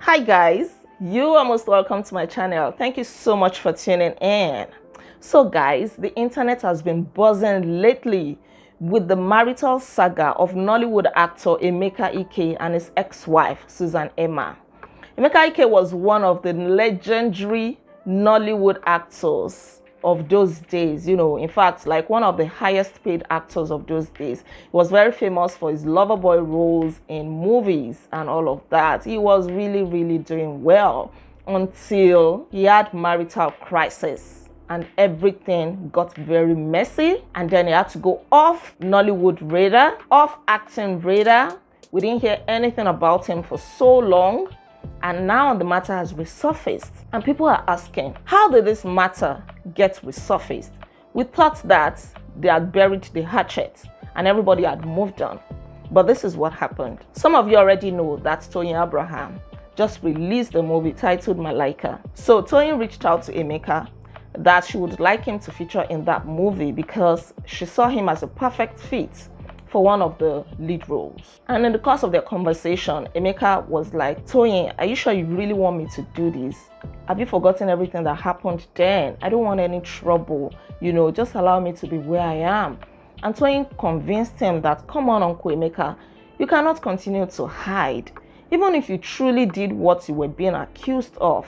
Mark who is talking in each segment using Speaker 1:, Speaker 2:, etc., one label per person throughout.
Speaker 1: Hi guys, you are most welcome to my channel. Thank you so much for tuning in. So guys, the internet has been buzzing lately with the marital saga of Nollywood actor Emeka Ike and his ex-wife Suzan Emma. Emeka Ike was one of the legendary Nollywood actors of those days, in fact, like one of the highest paid actors of those days. He was very famous for his lover boy roles in movies and all of that. He was really doing well until he had marital crisis and everything got very messy, and then he had to go off Nollywood radar, off acting radar. We didn't hear anything about him for so long. And now the matter has resurfaced, and people are asking, how did this matter get resurfaced? We thought that they had buried the hatchet and everybody had moved on. But this is what happened. Some of you already know that Toyin Abraham just released a movie titled Malaika. So Toyin reached out to Emeka that she would like him to feature in that movie because she saw him as a perfect fit for one of the lead roles. And in the course of their conversation, Emeka was like, Toyin, are you sure you really want me to do this? Have you forgotten everything that happened then? I don't want any trouble, just allow me to be where I am. And Toyin convinced him that, come on, Uncle Emeka, you cannot continue to hide. Even if you truly did what you were being accused of,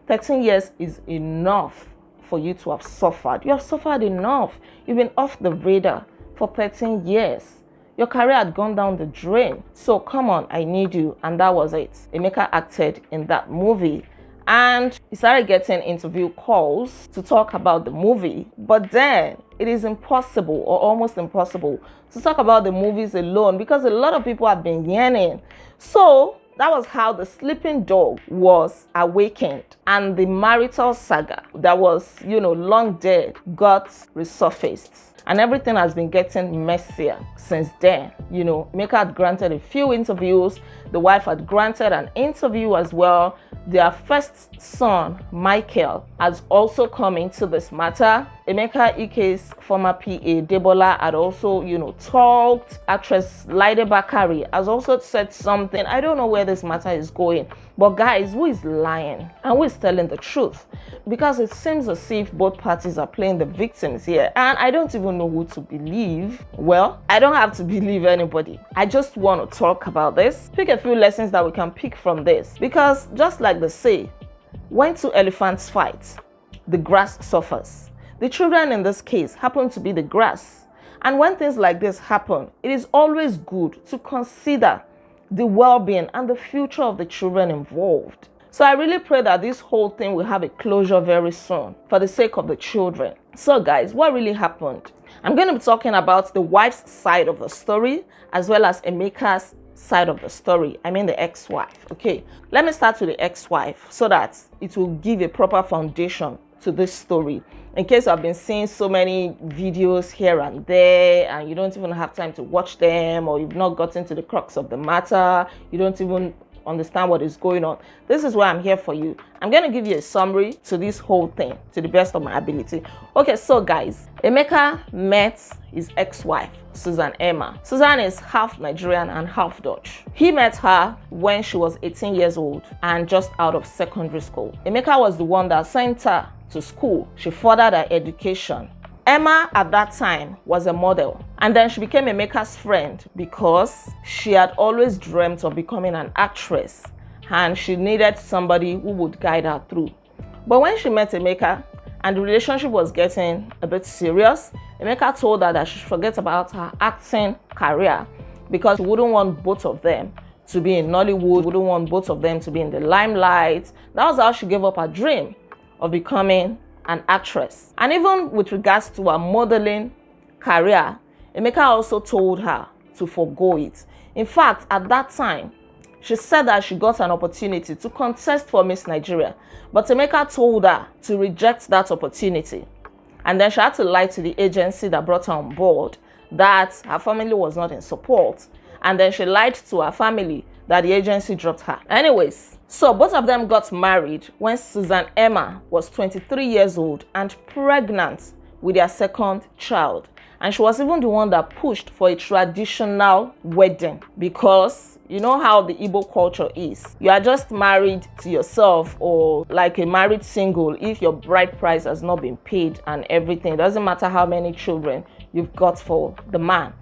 Speaker 1: 13 years is enough for you to have suffered. You have suffered enough. You've been off the radar for 13 years. Your career had gone down the drain. So come on, I need you. And that was it. Emeka acted in that movie. And he started getting interview calls to talk about the movie. But then it is impossible or almost impossible to talk about the movies alone because a lot of people have been yearning. So that was how the sleeping dog was awakened, and the marital saga that was, long dead got resurfaced. And everything has been getting messier since then. Emeka had granted a few interviews. The wife had granted an interview as well. Their first son, Michael, has also come into this matter. Emeka Ike's former PA, Debola, had also, talked. Actress Laide Bakari has also said something. I don't know where this matter is going. But guys, who is lying and who is telling the truth? Because it seems as if both parties are playing the victims here. And I don't even know who to believe. Well, I don't have to believe anybody. I just want to talk about this. Pick a few lessons that we can pick from this. Because just like they say, when two elephants fight, the grass suffers. The children in this case happen to be the grass. And when things like this happen, it is always good to consider the well-being and the future of the children involved. So I really pray that this whole thing will have a closure very soon for the sake of the children. So guys, what really happened? I'm going to be talking about the wife's side of the story as well as Emeka's side of the story. I mean the ex-wife. Okay, let me start with the ex-wife so that it will give a proper foundation to this story. In case I've been seeing so many videos here and there and you don't even have time to watch them, or you've not gotten to the crux of the matter, you don't even understand what is going on, this is why I'm here for you. I'm going to give you a summary to this whole thing to the best of my ability. Okay, so guys, Emeka met his ex-wife, Suzan Emma. Suzan is half Nigerian and half Dutch. He met her when she was 18 years old and just out of secondary school. Emeka was the one that sent her to school. She furthered her education. Emma at that time was a model, and then she became Emeka's friend because she had always dreamt of becoming an actress and she needed somebody who would guide her through. But when she met Emeka and the relationship was getting a bit serious, Emeka told her that she should forget about her acting career because she wouldn't want both of them to be in Nollywood, wouldn't want both of them to be in the limelight. That was how she gave up her dream of becoming an actress. And even with regards to her modeling career, Emeka also told her to forgo it. In fact, at that time, she said that she got an opportunity to contest for Miss Nigeria, but Emeka told her to reject that opportunity. And then she had to lie to the agency that brought her on board that her family was not in support. And then she lied to her family that the agency dropped her. Anyways, so both of them got married when Suzan Emma was 23 years old and pregnant with their second child. And she was even the one that pushed for a traditional wedding, because you know how the Igbo culture is. You are just married to yourself, or like a married single, if your bride price has not been paid and everything. It doesn't matter how many children you've got for the man.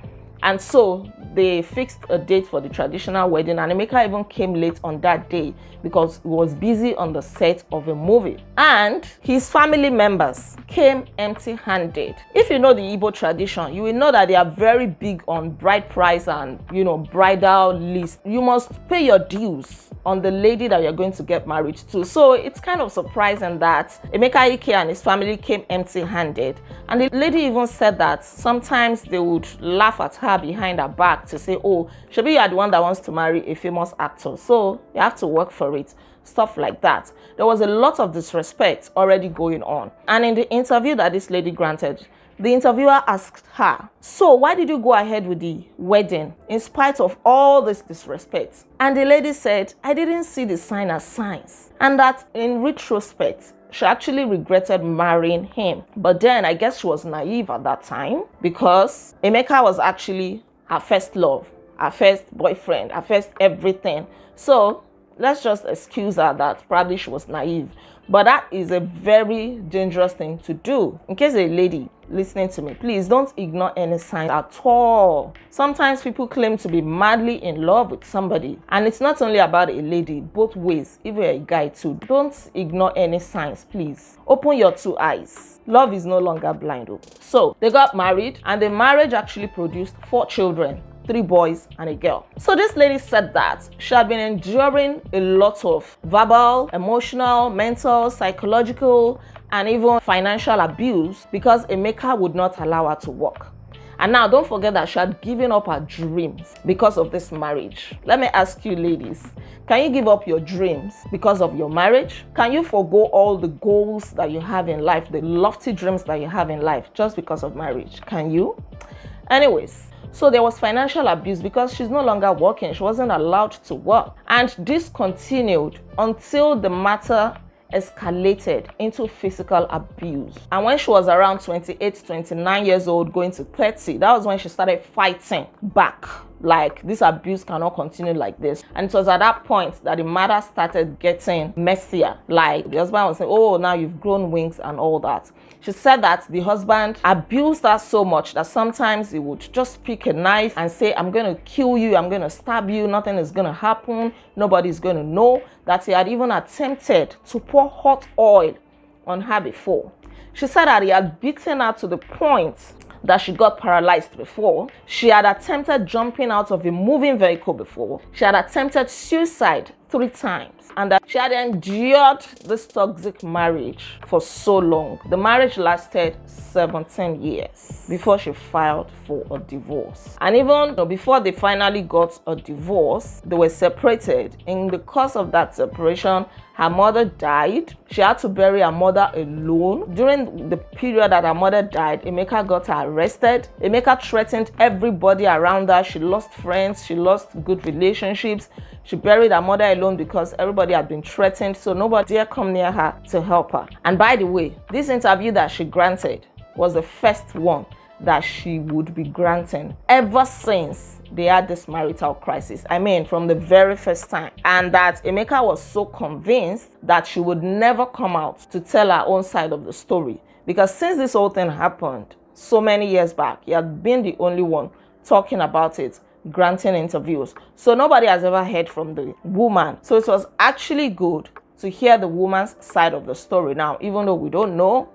Speaker 1: And so they fixed a date for the traditional wedding, and Emeka even came late on that day because he was busy on the set of a movie. And his family members came empty-handed. If you know the Igbo tradition, you will know that they are very big on bride price and, you know, bridal list. You must pay your dues on the lady that you're going to get married to. So it's kind of surprising that Emeka Ike and his family came empty-handed. And the lady even said that sometimes they would laugh at her behind her back to say, oh, maybe you are the one that wants to marry a famous actor, so you have to work for it. Stuff like that. There was a lot of disrespect already going on. And in the interview that this lady granted, the interviewer asked her, so why did you go ahead with the wedding in spite of all this disrespect? And the lady said, I didn't see the sign as signs. And that in retrospect, she actually regretted marrying him. But then I guess she was naive at that time, because Emeka was actually her first love, her first boyfriend, her first everything. So let's just excuse her that probably she was naive. But that is a very dangerous thing to do. In case a lady listening to me, please don't ignore any signs at all. Sometimes people claim to be madly in love with somebody, and it's not only about a lady, both ways. If you're a guy too, don't ignore any signs, please. Open your two eyes. Love is no longer blind. So they got married, and the marriage actually produced 4 children. 3 boys and a girl. So this lady said that she had been enduring a lot of verbal, emotional, mental, psychological, and even financial abuse because Emeka would not allow her to work. And now don't forget that she had given up her dreams because of this marriage. Let me ask you ladies, can you give up your dreams because of your marriage? Can you forgo all the goals that you have in life, the lofty dreams that you have in life, just because of marriage? Can you? Anyways, so there was financial abuse because she's no longer working. She wasn't allowed to work. And this continued until the matter escalated into physical abuse. And when she was around 28, 29 years old, going to 30, that was when she started fighting back. Like, this abuse cannot continue like this. And it was at that point that the matter started getting messier. Like, the husband was saying, oh, now you've grown wings and all that. She said that the husband abused her so much that sometimes he would just pick a knife and say, I'm going to kill you, I'm going to stab you, nothing is going to happen, nobody's going to know. That he had even attempted to pour hot oil on her before. She said that he had beaten her to the point that she got paralyzed before. She had attempted jumping out of a moving vehicle before. She had attempted suicide 3 times. And that she had endured this toxic marriage for so long. The marriage lasted 17 years before she filed for a divorce. And even before they finally got a divorce, they were separated. In the course of that separation, her mother died. She had to bury her mother alone. During the period that her mother died, Emeka got her arrested. Emeka threatened everybody around her. She lost friends. She lost good relationships. She buried her mother alone because everybody had been threatened, so nobody dare come near her to help her. And by the way, this interview that she granted was the first one that she would be granting ever since they had this marital crisis. I mean, from the very first time. And that Emeka was so convinced that she would never come out to tell her own side of the story. Because since this whole thing happened so many years back, he had been the only one talking about it, granting interviews. So nobody has ever heard from the woman. So it was actually good to hear the woman's side of the story now, even though we don't know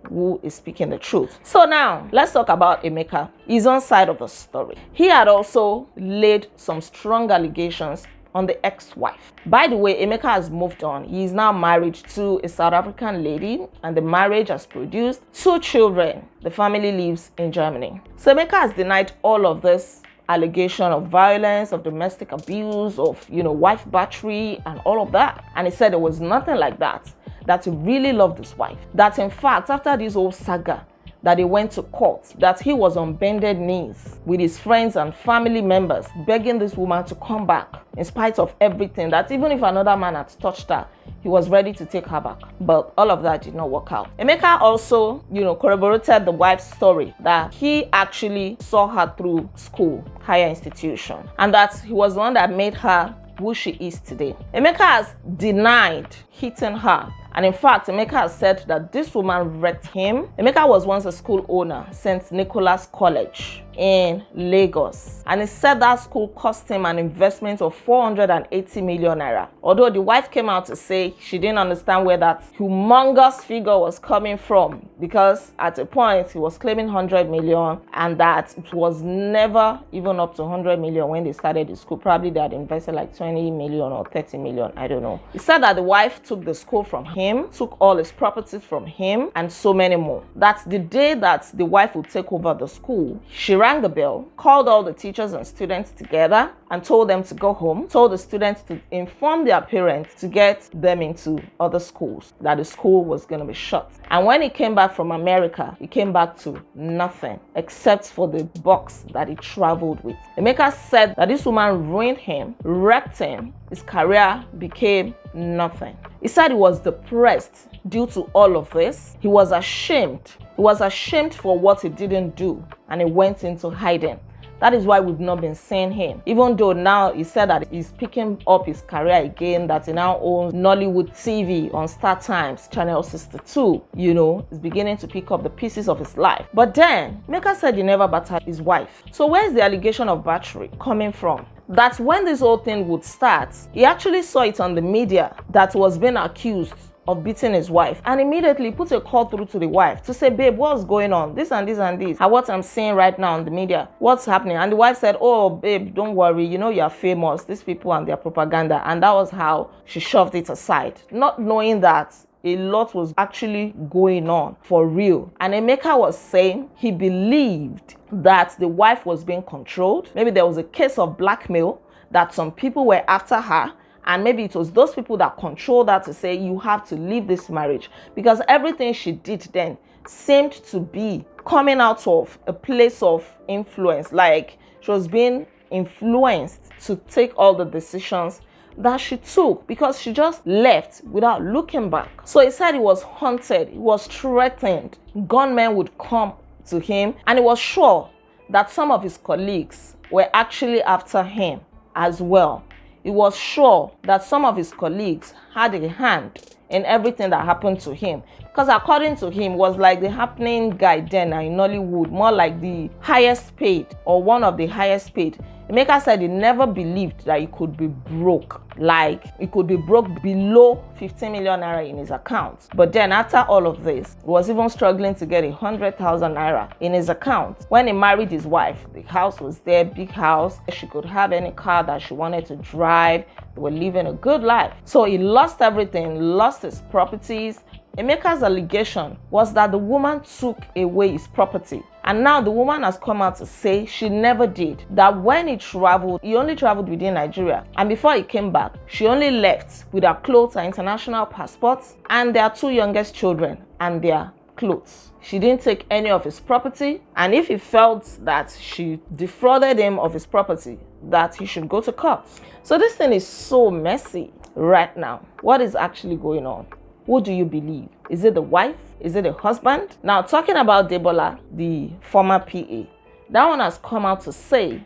Speaker 1: who is speaking the truth. So now let's talk about Emeka, his own side of the story. He had also laid some strong allegations on the ex-wife. By the way, Emeka has moved on. He is now married to a South African lady, and the marriage has produced 2 children. The family lives in Germany. So Emeka has denied all of this allegation of violence, of domestic abuse, of wife battery and all of that. And he said there was nothing like that, that he really loved his wife. That in fact, after this whole saga, that he went to court, that he was on bended knees with his friends and family members, begging this woman to come back in spite of everything, that even if another man had touched her, he was ready to take her back. But all of that did not work out. Emeka also, corroborated the wife's story that he actually saw her through school, higher institution, and that he was the one that made her who she is today. Emeka has denied hitting her. And in fact, Emeka has said that this woman wrecked him. Emeka was once a school owner, St. Nicholas College in Lagos. And he said that school cost him an investment of 480 million naira. Although the wife came out to say she didn't understand where that humongous figure was coming from, because at a point he was claiming 100 million and that it was never even up to 100 million when they started the school. Probably they had invested like 20 million or 30 million, I don't know. He said that the wife took the school from him, took all his properties from him, and so many more. That's the day that the wife would take over the school. She rang the bell, called all the teachers and students together and told them to go home, told the students to inform their parents to get them into other schools, that the school was going to be shut. And when he came back from America, he came back to nothing except for the box that he traveled with. Emeka said that this woman ruined him, wrecked him, his career became nothing. He said he was depressed due to all of this. He was ashamed. He was ashamed for what he didn't do, and he went into hiding. That is why we've not been seeing him. Even though now he said that he's picking up his career again, that he now owns Nollywood TV on Star Times, Channel 62. He's beginning to pick up the pieces of his life. But then, Emeka said he never battered his wife. So where's the allegation of battery coming from? That when this whole thing would start, he actually saw it on the media that was being accused of beating his wife, and immediately put a call through to the wife to say, babe, what's going on? This and this and this. And what I'm seeing right now on the media, what's happening? And the wife said, oh, babe, don't worry. You're famous. These people and their propaganda. And that was how she shoved it aside, not knowing that a lot was actually going on for real. And Emeka was saying he believed that the wife was being controlled. Maybe there was a case of blackmail, that some people were after her, and maybe it was those people that controlled her to say, you have to leave this marriage, because everything she did then seemed to be coming out of a place of influence, like she was being influenced to take all the decisions that she took, because she just left without looking back. So he said he was haunted, he was threatened, gunmen would come to him, and he was sure that some of his colleagues were actually after him as well. He was sure that some of his colleagues had a hand in everything that happened to him, because according to him, was like the happening guy then in Nollywood, more like the highest paid or one of the highest paid. Emeka said he never believed that he could be broke, like he could be broke below 15 million naira in his account. But then after all of this, he was even struggling to get 100,000 naira in his account. When he married his wife, the house was there, big house. She could have any car that she wanted to drive. They were living a good life. So he lost everything, lost his properties. Emeka's allegation was that the woman took away his property. And now the woman has come out to say she never did. That when he only traveled within Nigeria. And before he came back, she only left with her clothes, her international passports, and their 2 youngest children and their clothes. She didn't take any of his property. And if he felt that she defrauded him of his property, that he should go to court. So this thing is so messy right now. What is actually going on? Who do you believe? Is it the wife? Is it the husband? Now, talking about Debola, the former PA, that one has come out to say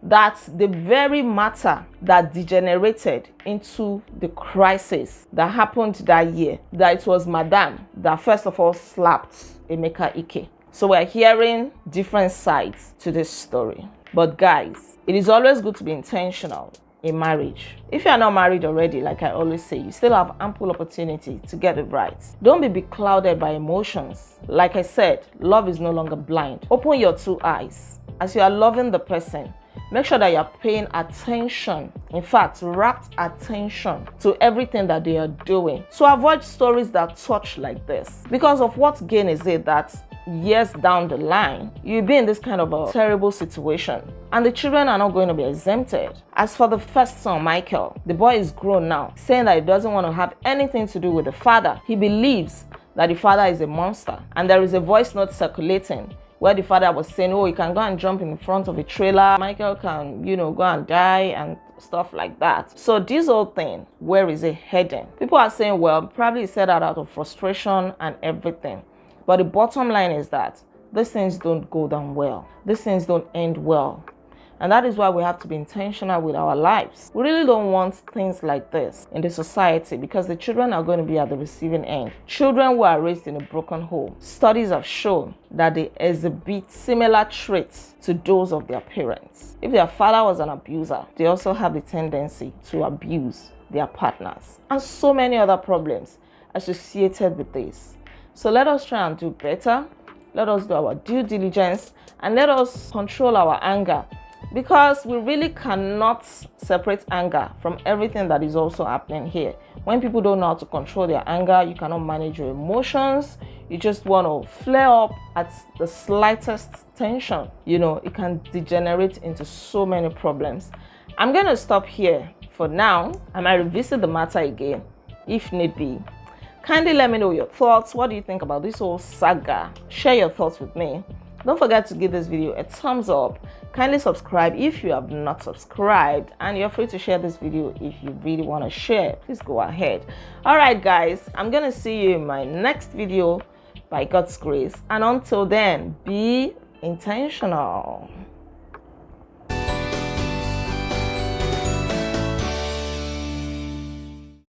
Speaker 1: that the very matter that degenerated into the crisis that happened that year, that it was Madam that first of all slapped Emeka Ike. So we're hearing different sides to this story. But guys, it is always good to be intentional in marriage. If you are not married already, like I always say, you still have ample opportunity to get it right. Don't be beclouded by emotions. Like I said, love is no longer blind. Open your 2 eyes. As you are loving the person, make sure that you are paying attention. In fact, rapt attention to everything that they are doing. So avoid stories that touch like this. Because of what gain is it that years down the line, you'll be in this kind of a terrible situation, and the children are not going to be exempted. As for the first son, Michael, the boy is grown now, saying that he doesn't want to have anything to do with the father. He believes that the father is a monster, and there is a voice note circulating where the father was saying, oh, you can go and jump in front of a trailer, Michael can, go and die, and stuff like that. So this whole thing, where is it heading? People are saying, well, probably said that out of frustration and everything. But the bottom line is that these things don't go down well. These things don't end well. And that is why we have to be intentional with our lives. We really don't want things like this in the society, because the children are going to be at the receiving end. Children who are raised in a broken home, studies have shown that they exhibit similar traits to those of their parents. If their father was an abuser, they also have the tendency to abuse their partners. And so many other problems associated with this. So let us try and do better. Let us do our due diligence, and let us control our anger. Because we really cannot separate anger from everything that is also happening here. When people don't know how to control their anger, you cannot manage your emotions. You just want to flare up at the slightest tension. You know, it can degenerate into so many problems. I'm going to stop here for now. I might revisit the matter again if need be. Kindly let me know your thoughts. What do you think about this whole saga? Share your thoughts with me. Don't forget to give this video a thumbs up. Kindly subscribe if you have not subscribed, and you're free to share this video if you really want to share. Please go ahead. All right, guys, I'm gonna see you in my next video by God's grace, and until then, be intentional.